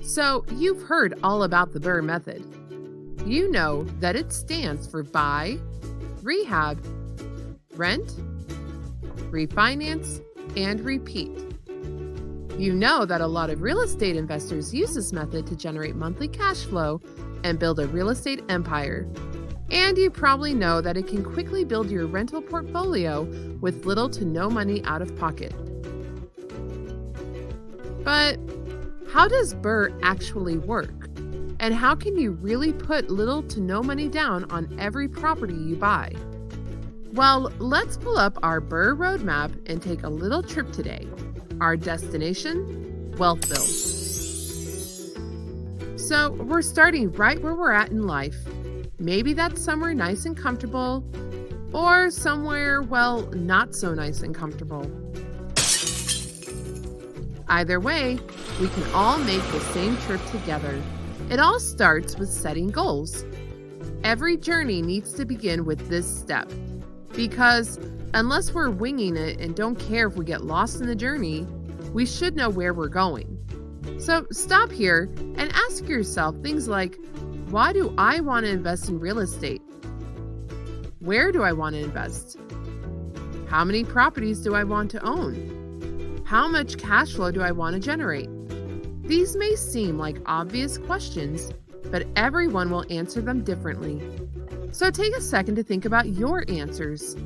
So, you've heard all about the BRRRR method. You know that it stands for buy, rehab, rent, refinance, and repeat. You know that a lot of real estate investors use this method to generate monthly cash flow and build a real estate empire. And you probably know that it can quickly build your rental portfolio with little to no money out of pocket. But how does BRRRR actually work? And how can you really put little to no money down on every property you buy? Well, let's pull up our BRRRR Roadmap and take a little trip today. Our destination, Wealthville. So we're starting right where we're at in life. Maybe that's somewhere nice and comfortable, or somewhere, well, not so nice and comfortable. Either way, we can all make the same trip together. It all starts with setting goals. Every journey needs to begin with this step, because unless we're winging it and don't care if we get lost in the journey, we should know where we're going. So stop here and ask yourself things like, why do I want to invest in real estate? Where do I want to invest? How many properties do I want to own? How much cash flow do I want to generate? These may seem like obvious questions, but everyone will answer them differently. So take a second to think about your answers.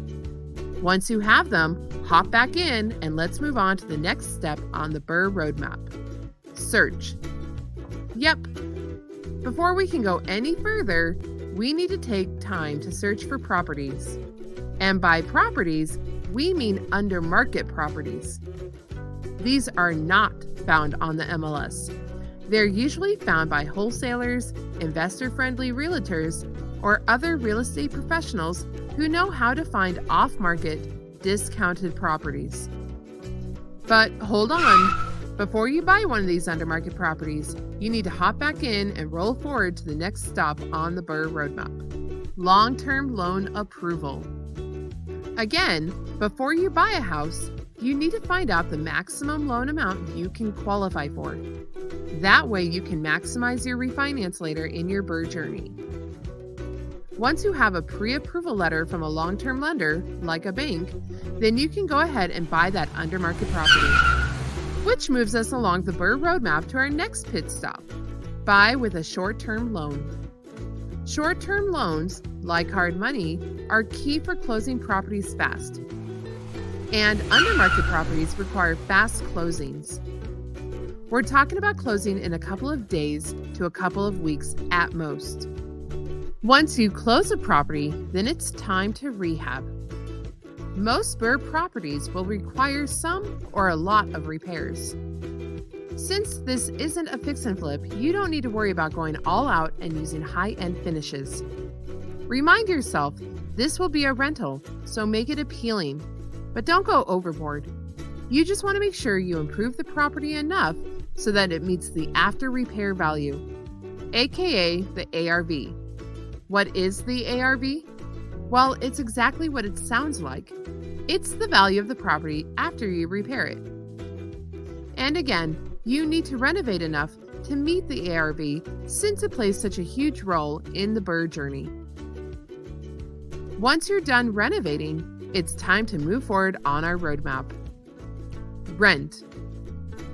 Once you have them, hop back in and let's move on to the next step on the BRRRR Roadmap. Search. Yep. Before we can go any further, we need to take time to search for properties. And by properties, we mean under market properties. These are not found on the MLS. They're usually found by wholesalers, investor-friendly realtors, or other real estate professionals who know how to find off-market, discounted properties. But hold on. Before you buy one of these under-market properties, you need to hop back in and roll forward to the next stop on the BRRRR Roadmap. Long-term loan approval. Again, before you buy a house, you need to find out the maximum loan amount you can qualify for. That way you can maximize your refinance later in your BRRRR journey. Once you have a pre-approval letter from a long-term lender, like a bank, then you can go ahead and buy that under-market property. Which moves us along the BRRRR Roadmap to our next pit stop, buy with a short-term loan. Short-term loans, like hard money, are key for closing properties fast. And under-market properties require fast closings. We're talking about closing in a couple of days to a couple of weeks at most. Once you close a property, then it's time to rehab. Most BRRRR properties will require some or a lot of repairs. Since this isn't a fix and flip, you don't need to worry about going all out and using high-end finishes. Remind yourself, this will be a rental, so make it appealing, but don't go overboard. You just want to make sure you improve the property enough so that it meets the after repair value, aka the ARV. What is the ARV? Well, it's exactly what it sounds like. It's the value of the property after you repair it. And again, you need to renovate enough to meet the ARV since it plays such a huge role in the BRRRR journey. Once you're done renovating, it's time to move forward on our roadmap. Rent.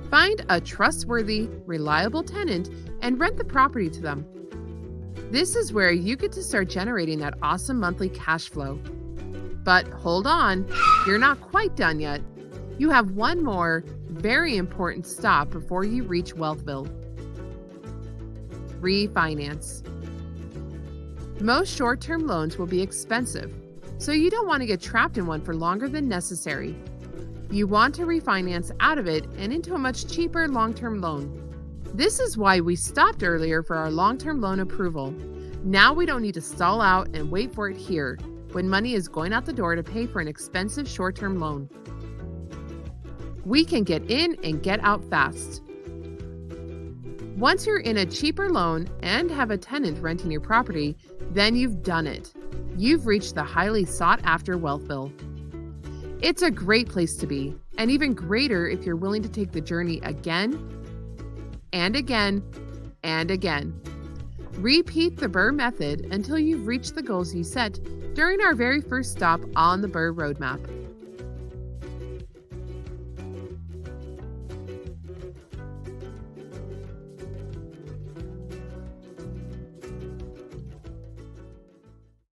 Find a trustworthy, reliable tenant and rent the property to them. This is where you get to start generating that awesome monthly cash flow. But hold on, you're not quite done yet. You have one more very important stop before you reach Wealthville. Refinance. Most short-term loans will be expensive, so you don't want to get trapped in one for longer than necessary. You want to refinance out of it and into a much cheaper long-term loan. This is why we stopped earlier for our long-term loan approval. Now we don't need to stall out and wait for it here when money is going out the door to pay for an expensive short-term loan. We can get in and get out fast. Once you're in a cheaper loan and have a tenant renting your property, then you've done it. You've reached the highly sought-after Wealthville. It's a great place to be, and even greater if you're willing to take the journey again and again and again. Repeat the BRRRR method until you've reached the goals you set during our very first stop on the BRRRR Roadmap.